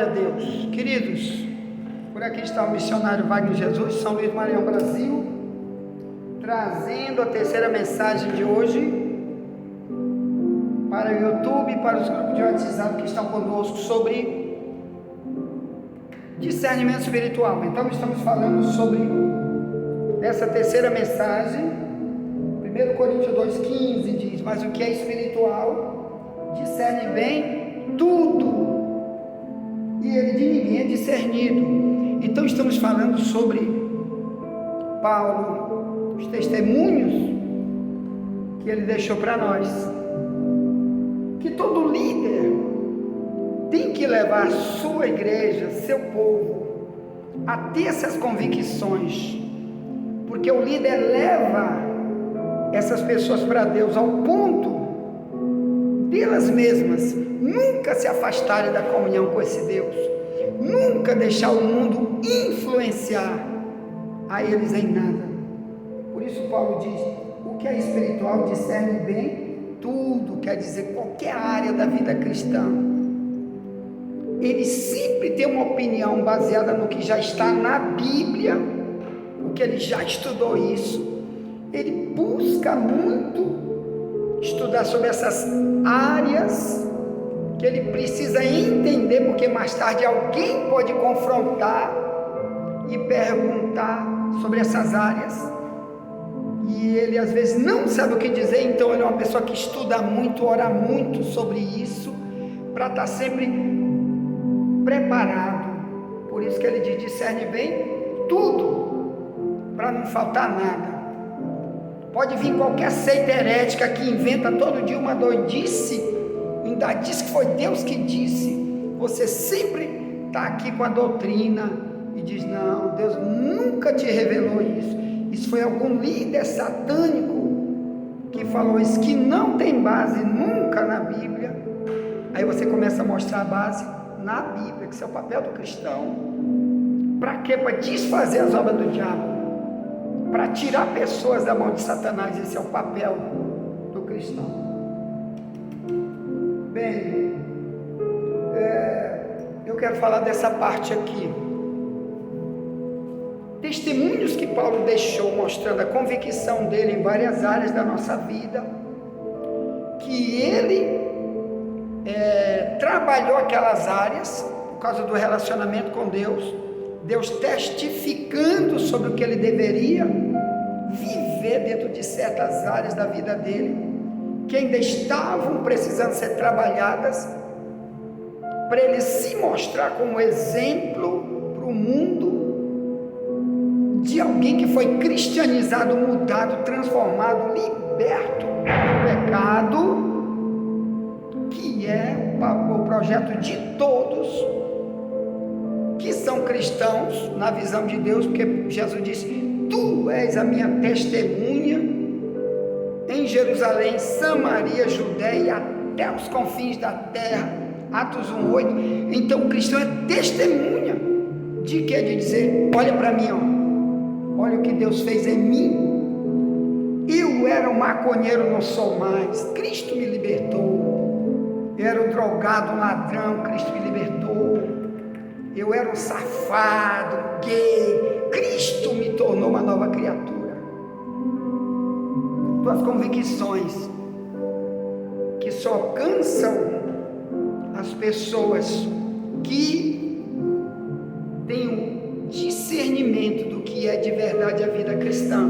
Glória a Deus. Queridos, por aqui está o missionário Wagner Jesus, São Luís Maranhão, Brasil, trazendo a terceira mensagem de hoje para o YouTube e para os grupos de WhatsApp que estão conosco sobre discernimento espiritual. Então estamos falando sobre essa terceira mensagem. 1 Coríntios 2,15 diz: mas o que é espiritual discerne bem tudo, e ele de ninguém é discernido. Então estamos falando sobre Paulo, os testemunhos que ele deixou para nós, que todo líder tem que levar sua igreja, seu povo, a ter essas convicções, porque o líder leva essas pessoas para Deus ao ponto delas mesmas nunca se afastarem da comunhão com esse Deus, nunca deixar o mundo influenciar a eles em nada. Por isso Paulo diz: o que é espiritual discerne bem tudo, quer dizer, qualquer área da vida cristã. Ele sempre tem uma opinião baseada no que já está na Bíblia, porque ele já estudou isso. Ele busca muito estudar sobre essas áreas que ele precisa entender, porque mais tarde alguém pode confrontar e perguntar sobre essas áreas, e ele às vezes não sabe o que dizer. Então ele é uma pessoa que estuda muito, ora muito sobre isso, para estar sempre preparado. Por isso que ele diz: discerne bem tudo, para não faltar nada. Pode vir qualquer seita herética que inventa todo dia uma doidice, ainda diz que foi Deus que disse. Você sempre está aqui com a doutrina e diz: não, Deus nunca te revelou isso. Isso foi algum líder satânico que falou isso, que não tem base nunca na Bíblia. Aí você começa a mostrar a base na Bíblia, que isso é o papel do cristão. Para quê? Para desfazer as obras do diabo, para tirar pessoas da mão de Satanás. Esse é o papel do cristão. Bem, eu quero falar dessa parte aqui. Testemunhos que Paulo deixou, mostrando a convicção dele em várias áreas da nossa vida, que ele trabalhou aquelas áreas por causa do relacionamento com Deus, Deus testificando sobre o que ele deveria viver dentro de certas áreas da vida dele, que ainda estavam precisando ser trabalhadas, para ele se mostrar como exemplo para o mundo, de alguém que foi cristianizado, mudado, transformado, liberto do pecado, que é o projeto de todos que são cristãos na visão de Deus, porque Jesus disse: tu és a minha testemunha em Jerusalém, Samaria, Judéia, até os confins da terra. Atos 1:8. Então o cristão é testemunha de quê? De dizer: olha para mim, olha o que Deus fez em mim. Eu era um maconheiro, não sou mais, Cristo me libertou. Eu era um drogado, um ladrão, Cristo me libertou. Eu era um safado, gay, Cristo me tornou uma nova criatura. Tuas convicções que só alcançam as pessoas que têm o discernimento do que é de verdade a vida cristã,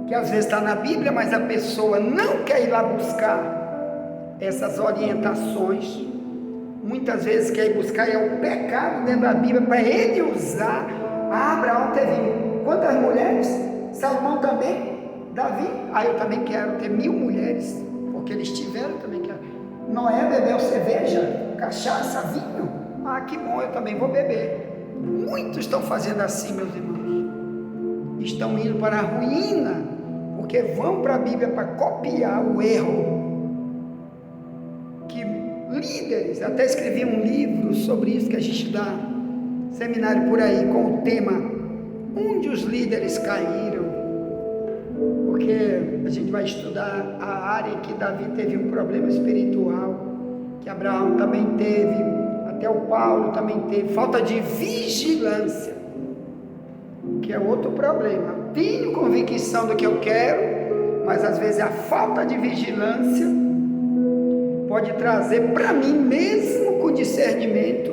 que às vezes está na Bíblia, mas a pessoa não quer ir lá buscar essas orientações. Muitas vezes quer ir buscar o pecado dentro da Bíblia para ele usar. Abraão teve quantas mulheres? Salomão também? Davi? Eu também quero ter 1000 mulheres, porque eles tiveram, eu também quero. Noé bebeu cerveja, cachaça, vinho. Que bom, eu também vou beber. Muitos estão fazendo assim, meus irmãos. Estão indo para a ruína, porque vão para a Bíblia para copiar o erro. Que líderes, até escrevi um livro sobre isso, que a gente dá seminário por aí, com o tema onde os líderes caíram, porque a gente vai estudar a área em que Davi teve um problema espiritual, que Abraão também teve, até o Paulo também teve, falta de vigilância, que é outro problema. Tenho convicção do que eu quero, mas às vezes a falta de vigilância pode trazer para mim, mesmo com discernimento,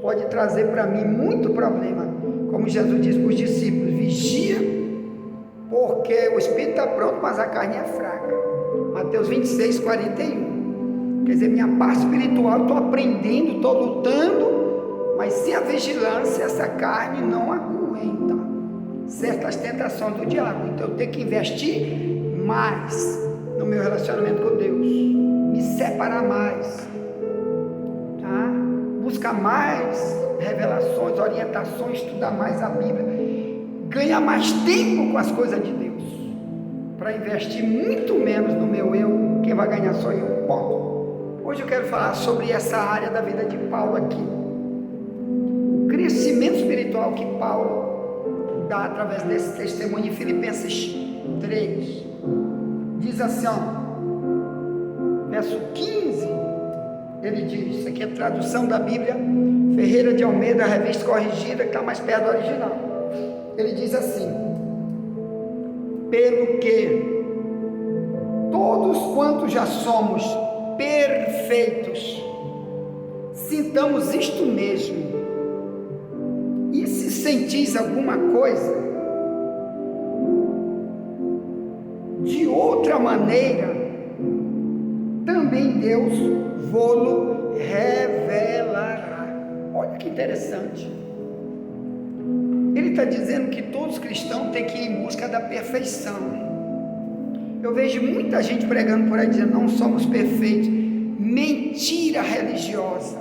pode trazer para mim muito problema. Como Jesus disse para os discípulos: vigia, porque o espírito está pronto, mas a carne é fraca. Mateus 26, 41. Quer dizer, minha parte espiritual, estou aprendendo, estou lutando, mas sem a vigilância, essa carne não aguenta certas tentações do diabo. Então eu tenho que investir mais no meu relacionamento com Deus, me separar mais, tá? Buscar mais revelações, orientações, estudar mais a Bíblia, ganhar mais tempo com as coisas de Deus, para investir muito menos no meu eu. Quem vai ganhar sou eu. Bom, hoje eu quero falar sobre essa área da vida de Paulo aqui, o crescimento espiritual que Paulo dá através desse testemunho. Em Filipenses 3 diz assim, ó, verso 15, ele diz, isso aqui é tradução da Bíblia Ferreira de Almeida, revista corrigida, que está mais perto do original. Ele diz assim: pelo que todos quantos já somos perfeitos, sintamos isto mesmo, e se sentis alguma coisa de outra maneira, também Deus vô-lo revelará. Olha que interessante. Ele está dizendo que todos os cristãos têm que ir em busca da perfeição. Eu vejo muita gente pregando por aí dizendo: não somos perfeitos. Mentira religiosa.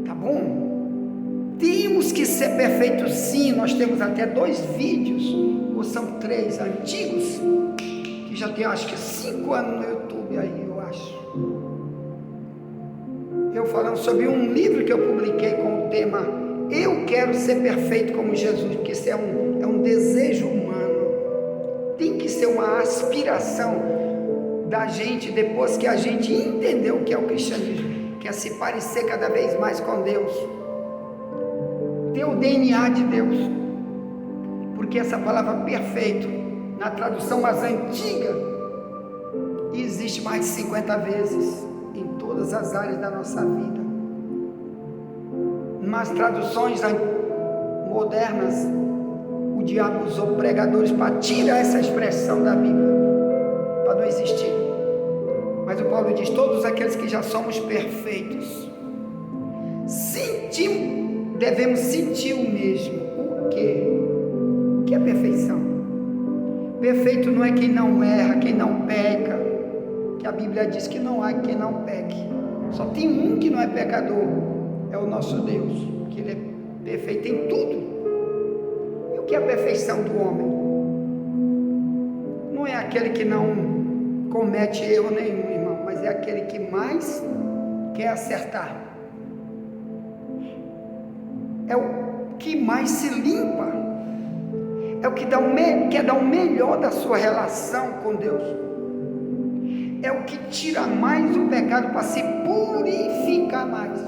Tá bom? Temos que ser perfeitos, sim. Nós temos até 2 vídeos, ou são 3 antigos, que já tem acho que 5 anos no YouTube aí, eu acho. Eu falando sobre um livro que eu publiquei com o tema Eu Quero Ser Perfeito como Jesus, porque isso é um desejo humano, tem que ser uma aspiração da gente, depois que a gente entendeu o que é o cristianismo, que é se parecer cada vez mais com Deus, ter o DNA de Deus, porque essa palavra perfeito, na tradução mais antiga, existe mais de 50 vezes em todas as áreas da nossa vida. Nas traduções modernas, o diabo usou pregadores para tirar essa expressão da Bíblia, para não existir. Mas o Paulo diz: todos aqueles que já somos perfeitos, devemos sentir o mesmo. O quê? O que é perfeição? Perfeito não é quem não erra, quem não peca, que a Bíblia diz que não há quem não peque. Só tem um que não é pecador, é o nosso Deus, que Ele é perfeito em tudo. E o que é a perfeição do homem? Não é aquele que não comete erro nenhum, irmão, mas é aquele que mais quer acertar, é o que mais se limpa, é o que quer dar o melhor da sua relação com Deus, é o que tira mais o pecado para se purificar mais,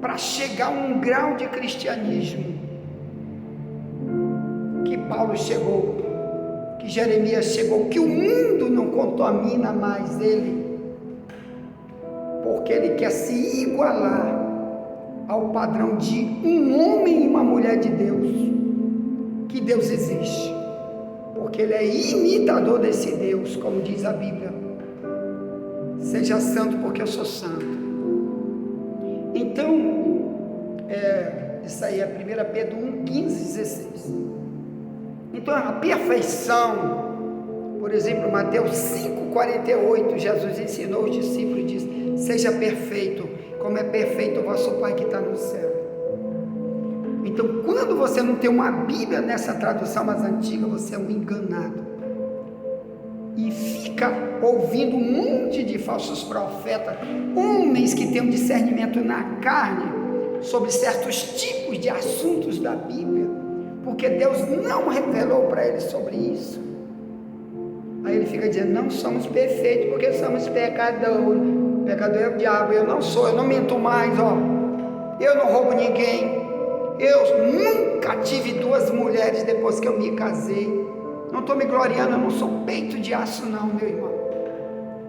para chegar a um grau de cristianismo que Paulo chegou, que Jeremias chegou, que o mundo não contamina mais ele, porque ele quer se igualar ao padrão de um homem e uma mulher de Deus, que Deus existe, porque ele é imitador desse Deus, como diz a Bíblia: seja santo porque eu sou santo. Então, isso aí é 1 Pedro 1, 15, 16. Então a perfeição, por exemplo, Mateus 5, 48, Jesus ensinou os discípulos, diz: seja perfeito, como é perfeito o vosso Pai que está no céu. Então, quando você não tem uma Bíblia nessa tradução mais antiga, você é um enganado, e fica ouvindo um monte de falsos profetas, homens que têm um discernimento na carne, sobre certos tipos de assuntos da Bíblia, porque Deus não revelou para eles sobre isso. Aí ele fica dizendo: não somos perfeitos porque somos pecadores. Pecador é o diabo, eu não sou, eu não minto mais, ó. Eu não roubo ninguém. Eu nunca tive 2 mulheres depois que eu me casei. Não estou me gloriando, eu não sou peito de aço não, meu irmão.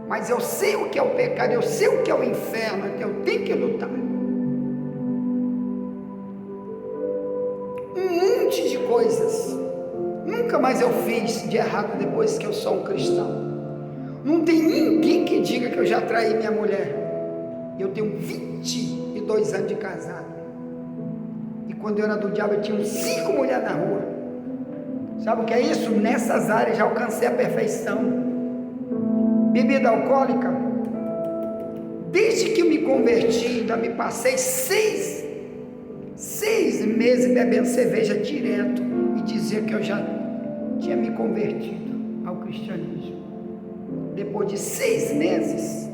Mas eu sei o que é o pecado, eu sei o que é o inferno, então eu tenho que lutar. Um monte de coisas. Nunca mais eu fiz de errado depois que eu sou um cristão. Não tem ninguém que diga que eu já traí minha mulher. Eu tenho 22 anos de casado. E quando eu era do diabo, eu tinha 5 mulheres na rua. Sabe o que é isso? Nessas áreas já alcancei a perfeição. Bebida alcoólica. Desde que eu me converti, ainda me passei 6 meses bebendo cerveja direto. E dizia que eu já tinha me convertido ao cristianismo. Depois de 6 meses,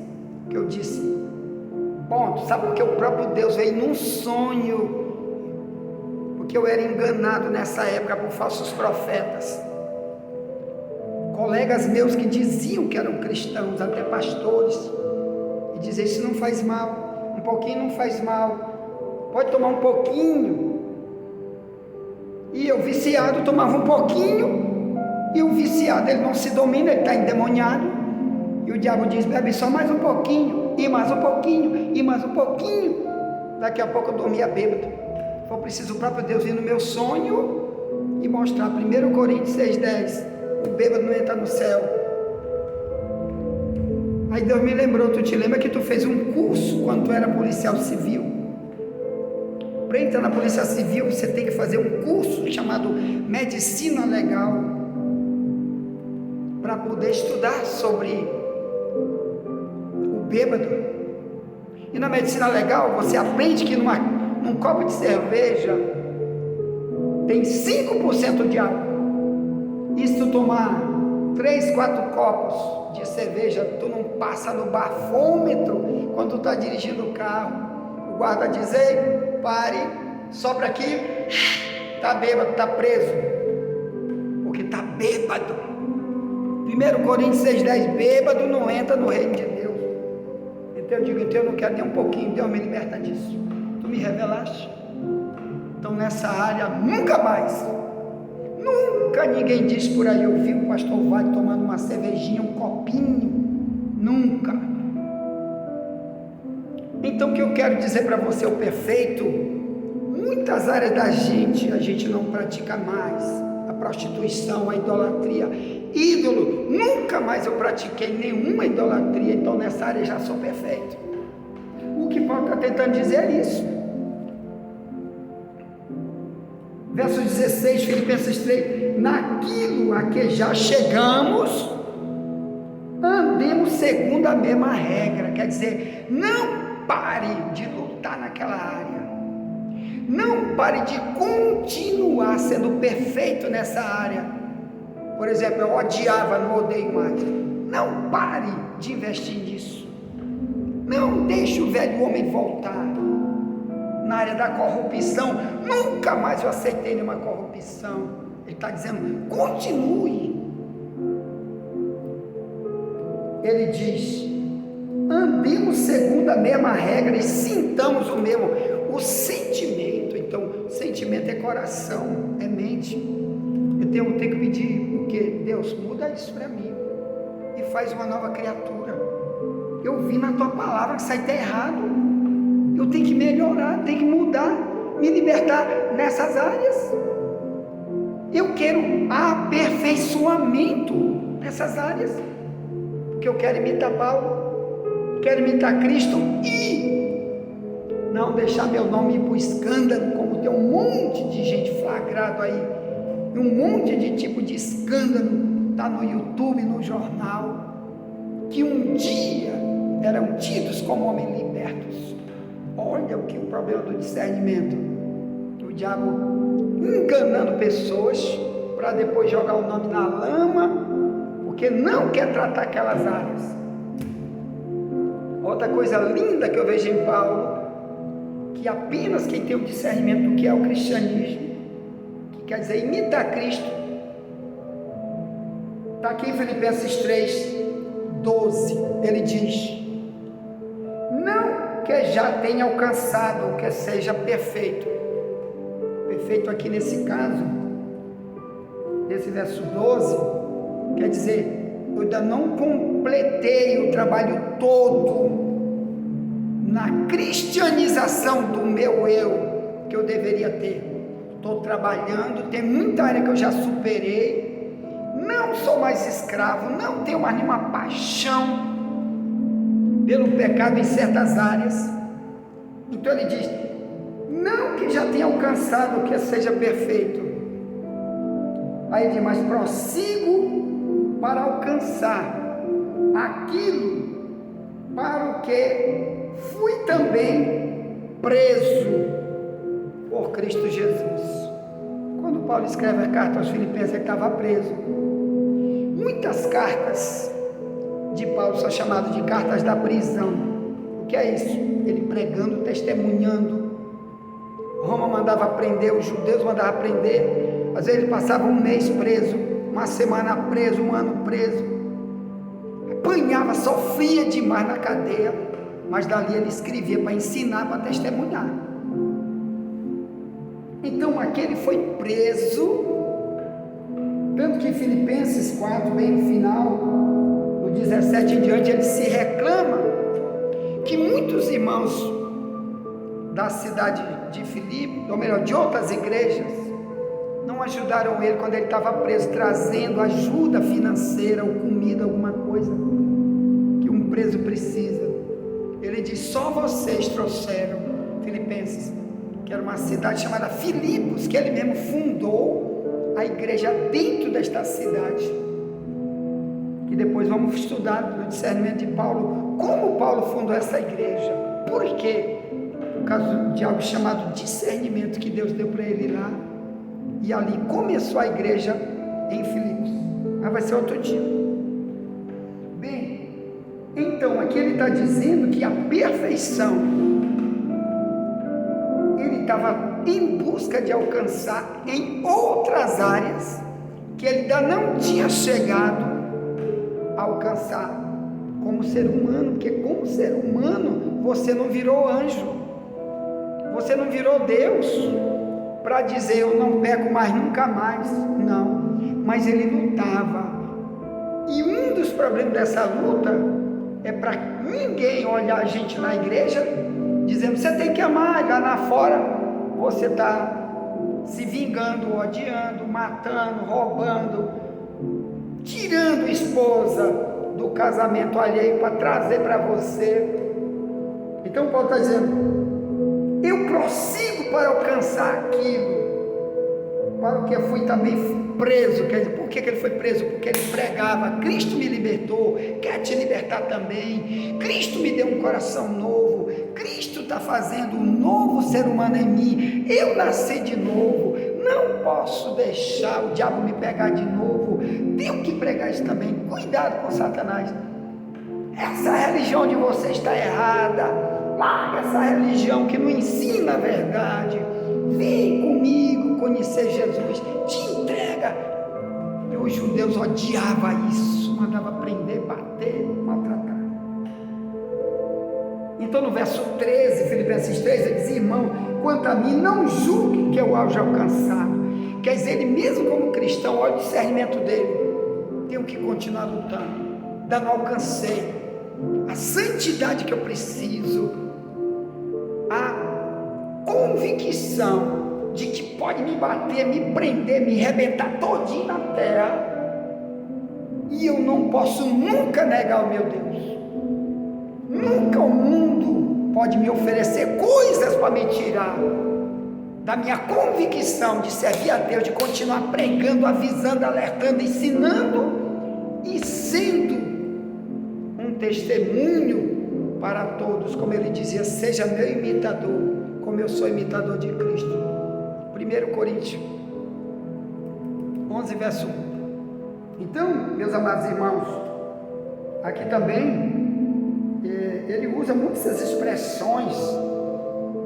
que eu disse, ponto, sabe porque o próprio Deus veio num sonho, porque eu era enganado nessa época por falsos profetas, colegas meus que diziam que eram cristãos, até pastores, e diziam, isso não faz mal, um pouquinho não faz mal, pode tomar um pouquinho, e eu viciado tomava um pouquinho, e o viciado ele não se domina, ele está endemoniado. E o diabo diz, bebe só mais um pouquinho, e mais um pouquinho, e mais um pouquinho. Daqui a pouco eu dormia bêbado. Foi preciso o próprio Deus vir no meu sonho e mostrar, 1 Coríntios 6,10, o bêbado não entra no céu. Aí Deus me lembrou, tu te lembra que tu fez um curso quando tu era policial civil? Para entrar na polícia civil, você tem que fazer um curso chamado Medicina Legal, para poder estudar sobre bêbado. E na medicina legal você aprende que num copo de cerveja tem 5% de água. E se tu tomar 3, 4 copos de cerveja, tu não passa no bafômetro quando tu está dirigindo o carro. O guarda diz, ei, pare, sopra aqui, tá bêbado, tá preso, porque tá bêbado. 1 Coríntios 6,10, bêbado não entra no reino de Deus. Então eu digo, então eu não quero nem um pouquinho, Deus me liberta disso. Tu me revelaste. Então nessa área, nunca mais. Nunca ninguém diz por aí, eu vi o pastor Vale tomando uma cervejinha, um copinho. Nunca. Então o que eu quero dizer para você, o perfeito, muitas áreas da gente, a gente não pratica mais. A prostituição, a idolatria, ídolo, nunca mais eu pratiquei nenhuma idolatria, então nessa área já sou perfeito. O que Paulo está tentando dizer é isso. Verso 16, Filipenses 3, naquilo a que já chegamos, andemos segundo a mesma regra, quer dizer, não pare de lutar naquela área, não pare de continuar sendo perfeito nessa área. Por exemplo, eu odiava, não odeio mais. Não pare de investir nisso. Não deixe o velho homem voltar. Na área da corrupção, nunca mais eu aceitei nenhuma corrupção. Ele está dizendo, continue. Ele diz, andemos segundo a mesma regra e sintamos o mesmo. O sentimento, então, sentimento é coração, é mente. Eu tenho que pedir o quê? Deus, muda isso para mim e faz uma nova criatura. Eu vi na tua palavra que isso aí está errado. Eu tenho que melhorar, tenho que mudar, me libertar nessas áreas. Eu quero aperfeiçoamento nessas áreas, porque eu quero imitar Paulo, quero imitar Cristo e não deixar meu nome ir para o escândalo, como tem um monte de gente flagrado aí, um monte de tipo de escândalo, está no YouTube, no jornal, que um dia eram tidos como homens libertos. Olha o que o problema do discernimento, o diabo enganando pessoas para depois jogar o nome na lama, porque não quer tratar aquelas áreas. Outra coisa linda que eu vejo em Paulo, que apenas quem tem o discernimento do que é o cristianismo, que quer dizer imitar Cristo, está aqui em Filipenses 3:12, ele diz, já tenha alcançado, que seja perfeito. Perfeito aqui nesse caso, nesse verso 12, quer dizer, eu ainda não completei o trabalho todo na cristianização do meu eu, que eu deveria ter. Estou trabalhando, tem muita área que eu já superei, não sou mais escravo, não tenho mais nenhuma paixão pelo pecado em certas áreas. Então ele diz, não que já tenha alcançado, que seja perfeito. Aí ele diz, mas prossigo para alcançar aquilo para o que fui também preso por Cristo Jesus. Quando Paulo escreve a carta aos Filipenses, ele estava preso. Muitas cartas de Paulo são chamadas de cartas da prisão. O que é isso? Ele pregando, testemunhando. Roma mandava prender, os judeus mandavam prender. Às vezes ele passava um mês preso, uma semana preso, um ano preso. Apanhava, sofria demais na cadeia, mas dali ele escrevia para ensinar, para testemunhar. Então aqui ele foi preso, tanto que em Filipenses 4, bem no final, no 17 em diante, ele se reclama que muitos irmãos da cidade de Filipe, ou melhor, de outras igrejas, não ajudaram ele quando ele estava preso, trazendo ajuda financeira ou comida, alguma coisa que um preso precisa. Ele diz, só vocês trouxeram, Filipenses, que era uma cidade chamada Filipos, que ele mesmo fundou a igreja dentro desta cidade, que depois vamos estudar no discernimento de Paulo, como Paulo fundou essa igreja. Por quê? Por causa de algo chamado discernimento que Deus deu para ele lá, e ali começou a igreja em Filipos. Mas vai ser outro dia. Bem, então aqui ele está dizendo que a perfeição ele estava em busca de alcançar em outras áreas que ele ainda não tinha chegado a alcançar como ser humano, porque como ser humano você não virou anjo, você não virou Deus para dizer eu não peco mais nunca mais, não, mas ele lutava, e um dos problemas dessa luta é para ninguém olhar a gente na igreja dizendo você tem que amar, e lá na fora você está se vingando, odiando, matando, roubando, tirando esposa do casamento alheio para trazer para você. Então Paulo está dizendo, eu prossigo para alcançar aquilo para o que eu fui também preso. Quer dizer, por que ele foi preso? Porque ele pregava, Cristo me libertou, quer te libertar também, Cristo me deu um coração novo, Cristo está fazendo um novo ser humano em mim, eu nasci de novo, não posso deixar o diabo me pegar de novo, tenho que pregar isso também. Cuidado com Satanás, essa religião de você está errada, larga essa religião que não ensina a verdade, vem comigo conhecer Jesus, te entrega. E os judeus odiavam isso, mandavam prender, bater, maltratar. Então no verso 13, Filipenses 3, ele diz, irmão, quanto a mim, não julgue que eu haja alcançado. Quer dizer, ele mesmo como cristão, olha o discernimento dele, tenho que continuar lutando, ainda não alcancei a santidade que eu preciso, a convicção de que pode me bater, me prender, me arrebentar todinho na terra, e eu não posso nunca negar o meu Deus. Nunca o mundo pode me oferecer coisas para me tirar da minha convicção de servir a Deus, de continuar pregando, avisando, alertando, ensinando e sendo um testemunho para todos, como ele dizia, seja meu imitador, como eu sou imitador de Cristo. 1 Coríntios 11, verso 1. Então, meus amados irmãos, aqui também ele usa muitas expressões,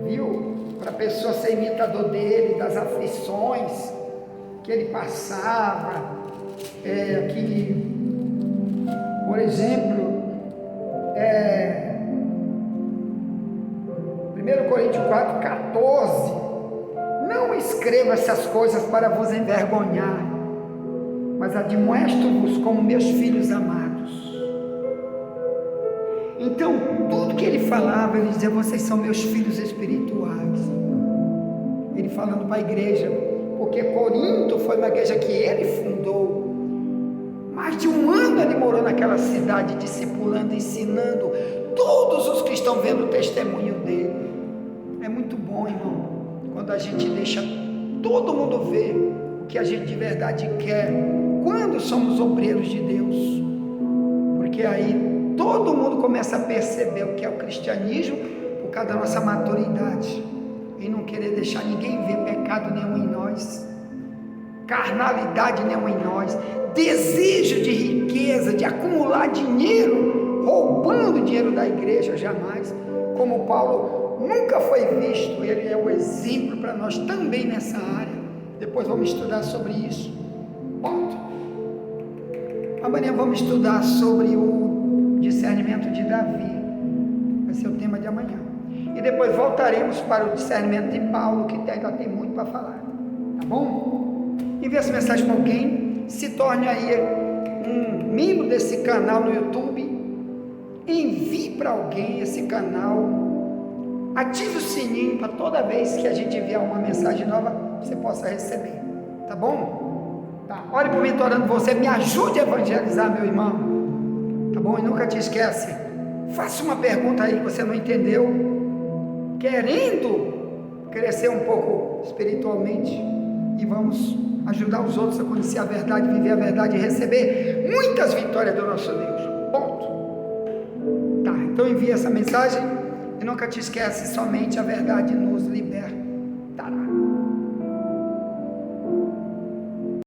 viu, para a pessoa ser imitador dele, das aflições que ele passava, que, por exemplo, essas coisas para vos envergonhar, mas admoesto-vos como meus filhos amados. Então, tudo que ele falava, ele dizia: vocês são meus filhos espirituais. Ele falando para a igreja, porque Corinto foi uma igreja que ele fundou. Mais de um ano ele morou naquela cidade, discipulando, ensinando todos os que estão vendo o testemunho dele. É muito bom, irmão, quando a gente deixa todo mundo ver o que a gente de verdade quer, quando somos obreiros de Deus, porque aí todo mundo começa a perceber o que é o cristianismo, por causa da nossa maturidade, e não querer deixar ninguém ver pecado nenhum em nós, carnalidade nenhuma em nós, desejo de riqueza, de acumular dinheiro, roubando dinheiro da igreja, jamais. Como Paulo nunca foi visto, ele é o exemplo para nós também nessa área. Depois vamos estudar sobre isso. Ponto. Amanhã vamos estudar sobre o discernimento de Davi, vai ser o tema de amanhã. E depois voltaremos para o discernimento de Paulo, que ainda tem muito para falar, tá bom? Envie essa mensagem para alguém, se torne aí um membro desse canal no YouTube, envie para alguém esse canal, ative o sininho para toda vez que a gente enviar uma mensagem nova, você possa receber, tá bom? Tá. Ore por mim, estou orando por você, me ajude a evangelizar, meu irmão, tá bom? E nunca te esquece, faça uma pergunta aí que você não entendeu, querendo crescer um pouco espiritualmente, e vamos ajudar os outros a conhecer a verdade, viver a verdade e receber muitas vitórias do nosso Deus. Ponto. Tá, então envie essa mensagem e nunca te esquece, somente a verdade nos liberta.